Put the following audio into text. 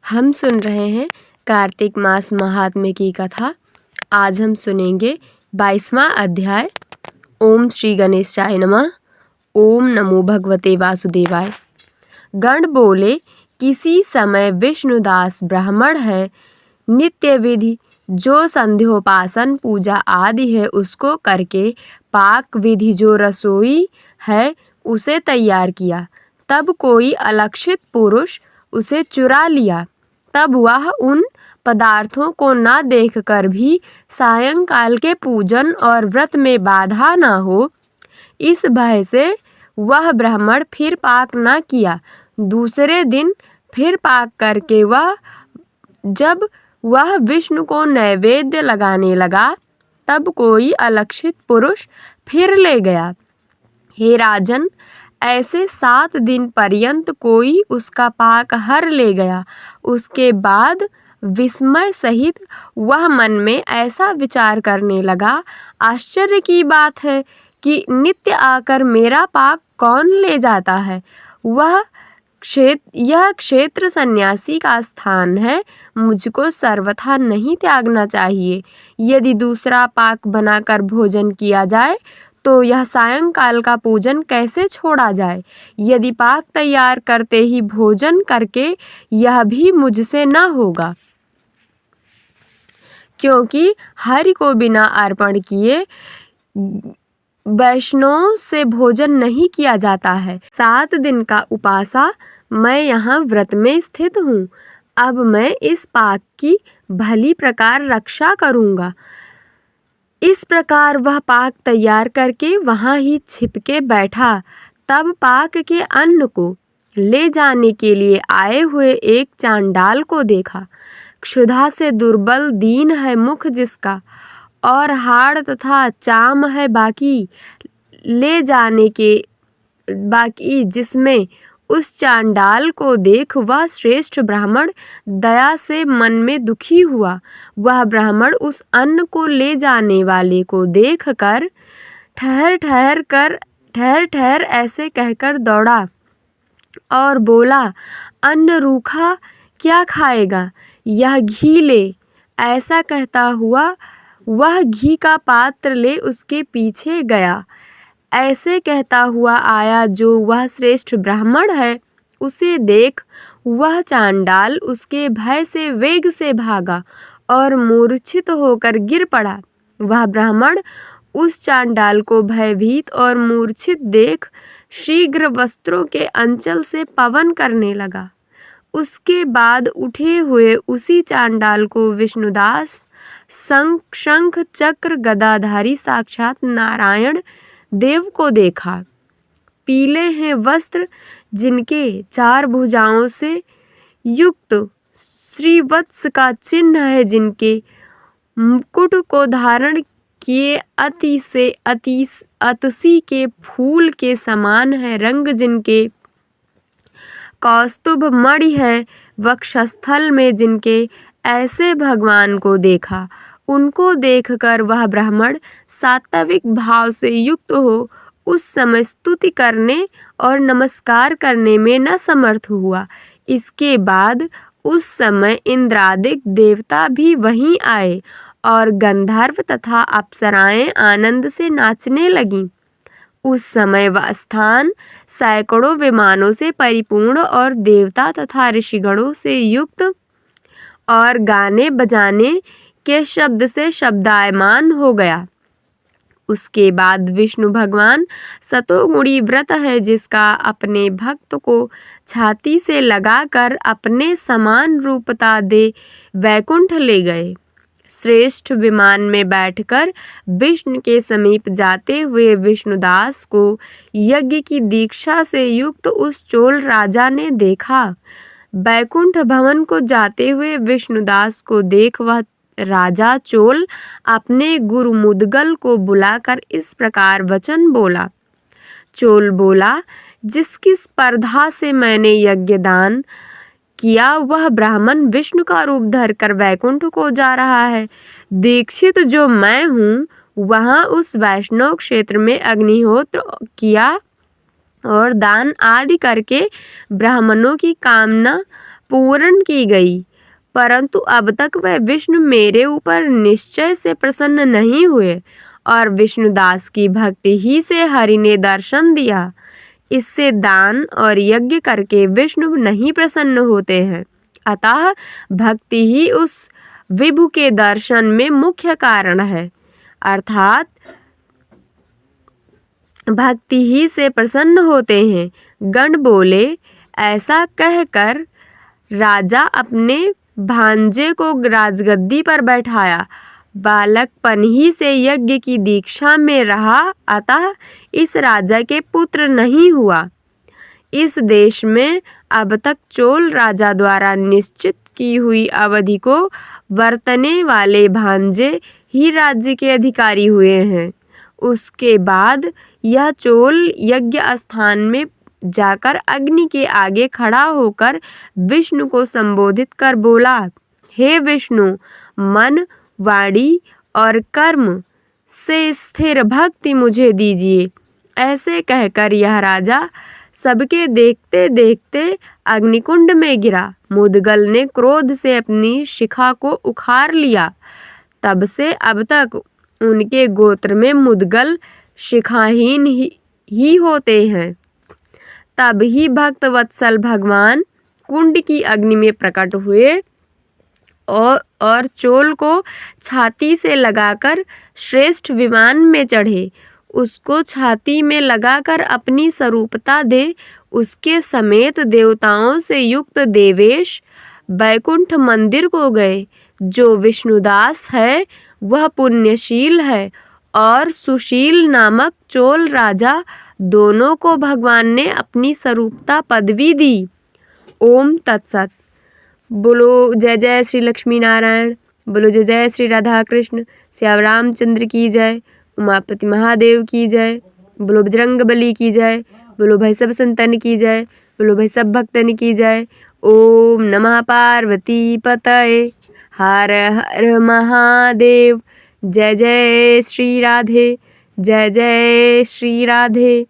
हम सुन रहे हैं कार्तिक मास महात्म्य की कथा। आज हम सुनेंगे 22वां अध्याय। ओम श्री गणेशाय नमः। ओम नमो भगवते वासुदेवाय। गण बोले, किसी समय विष्णुदास ब्राह्मण है, नित्य विधि जो संध्योपासन पूजा आदि है उसको करके पाक विधि जो रसोई है उसे तैयार किया। तब कोई अलक्षित पुरुष उसे चुरा लिया। तब वह उन पदार्थों को न देखकर भी सायंकाल के पूजन और व्रत में बाधा न हो, इस भय से वह ब्राह्मण फिर पाक न किया। दूसरे दिन फिर पाक करके जब वह विष्णु को नैवेद्य लगाने लगा, तब कोई अलक्षित पुरुष फिर ले गया। हे राजन, ऐसे 7 दिन पर्यंत कोई उसका पाक हर ले गया। उसके बाद विस्मय सहित वह मन में ऐसा विचार करने लगा, आश्चर्य की बात है कि नित्य आकर मेरा पाक कौन ले जाता है। यह क्षेत्र सन्यासी का स्थान है, मुझको सर्वथा नहीं त्यागना चाहिए। यदि दूसरा पाक बनाकर भोजन किया जाए तो यह सायंकाल का पूजन कैसे छोड़ा जाए। यदि पाक तैयार करते ही भोजन करके यह भी मुझसे न होगा, क्योंकि हरि को बिना अर्पण किए वैष्णव से भोजन नहीं किया जाता है। 7 दिन का उपासा मैं यहाँ व्रत में स्थित हूँ। अब मैं इस पाक की भली प्रकार रक्षा करूँगा। इस प्रकार वह पाक तैयार करके वहाँ ही छिपके बैठा। तब पाक के अन्न को ले जाने के लिए आए हुए एक चांडाल को देखा। क्षुधा से दुर्बल दीन है मुख जिसका, और हाड़ तथा चाम है बाकी जिसमें उस चांडाल को देख वह श्रेष्ठ ब्राह्मण दया से मन में दुखी हुआ। वह ब्राह्मण उस अन्न को ले जाने वाले को देखकर ठहर ऐसे कहकर दौड़ा और बोला, अन्न रूखा क्या खाएगा, यह घी ले। ऐसा कहता हुआ वह घी का पात्र ले उसके पीछे गया। ऐसे कहता हुआ आया जो वह श्रेष्ठ ब्राह्मण है। उसे देख वह चांडाल उसके भय से वेग से भागा और मूर्छित होकर गिर पड़ा। वह ब्राह्मण उस चांडाल को भयभीत और मूर्छित देख शीघ्र वस्त्रों के अंचल से पवन करने लगा। उसके बाद उठे हुए उसी चांडाल को विष्णुदास शंख चक्र गदाधारी साक्षात नारायण देव को देखा। पीले हैं वस्त्र, जिनके 4 भुजाओं से युक्त श्रीवत्स का चिन्ह है, जिनके मुकुट को धारण किए अतिशी के फूल के समान है रंग, जिनके कौस्तुभ मणि है वक्षस्थल में, जिनके ऐसे भगवान को देखा। उनको देखकर वह ब्राह्मण सात्विक भाव से युक्त हो उस समय स्तुति करने और नमस्कार करने में न समर्थ हुआ। इसके बाद उस समय इंद्रादिक देवता भी वहीं आए और गंधर्व तथा अप्सराएं आनंद से नाचने लगीं। उस समय वह स्थान सैकड़ों विमानों से परिपूर्ण और देवता तथा ऋषिगणों से युक्त और गाने बजाने के शब्द से शब्दायमान हो गया। उसके बाद विष्णु भगवान सतोगुणी व्रत है, जिसका अपने भक्त को छाती से लगाकर अपने समान रूपता दे वैकुंठ ले गए। श्रेष्ठ विमान में बैठकर विष्णु के समीप जाते हुए विष्णुदास को यज्ञ की दीक्षा से युक्त उस चोल राजा ने देखा। वैकुंठ भवन को जाते हुए विष्णुदास को देख वह राजा चोल अपने गुरु मुदगल को बुलाकर इस प्रकार वचन बोला। चोल बोला, जिसकी स्पर्धा से मैंने यज्ञ दान किया वह ब्राह्मण विष्णु का रूप धरकर वैकुंठ को जा रहा है। दीक्षित जो मैं हूँ, वहाँ उस वैष्णव क्षेत्र में अग्निहोत्र किया और दान आदि करके ब्राह्मणों की कामना पूर्ण की गई, परंतु अब तक वह विष्णु मेरे ऊपर निश्चय से प्रसन्न नहीं हुए और विष्णुदास की भक्ति ही से हरि ने दर्शन दिया। इससे दान और यज्ञ करके विष्णु नहीं प्रसन्न होते हैं, अतः भक्ति ही उस विभु के दर्शन में मुख्य कारण है, अर्थात भक्ति ही से प्रसन्न होते हैं। गण बोले, ऐसा कहकर राजा अपने भांजे को राजगद्दी पर बैठाया। बालकपन ही से यज्ञ की दीक्षा में रहा, अतः इस राजा के पुत्र नहीं हुआ। इस देश में अब तक चोल राजा द्वारा निश्चित की हुई अवधि को वर्तने वाले भांजे ही राज्य के अधिकारी हुए हैं। उसके बाद यह चोल यज्ञ स्थान में जाकर अग्नि के आगे खड़ा होकर विष्णु को संबोधित कर बोला, हे विष्णु, मन, वाणी और कर्म से स्थिर भक्ति मुझे दीजिए। ऐसे कहकर यह राजा सबके देखते देखते अग्निकुंड में गिरा। मुदगल ने क्रोध से अपनी शिखा को उखाड़ लिया। तब से अब तक उनके गोत्र में मुदगल शिखाहीन ही होते हैं। तब ही भक्त वत्सल भगवान कुंड की अग्नि में प्रकट हुए और चोल को छाती से लगाकर श्रेष्ठ विमान में चढ़े। उसको छाती में लगाकर अपनी स्वरूपता दे उसके समेत देवताओं से युक्त देवेश बैकुंठ मंदिर को गए। जो विष्णुदास है वह पुण्यशील है और सुशील नामक चोल राजा दोनों को भगवान ने अपनी स्वरूपता पदवी दी। ओम तत्सत। बोलो जय जय श्री लक्ष्मी नारायण, बोलो जय जय श्री राधा कृष्ण, श्याम रामचंद्र की जय, उमापति महादेव की जय, बोलो बजरंग बली की जय, बोलो भाई सब संतन की जय, बोलो भाई सब भक्तन की जय। ओम नमः पार्वती पतये, हर हर महादेव। जय जय श्री राधे, जय जय श्री राधे।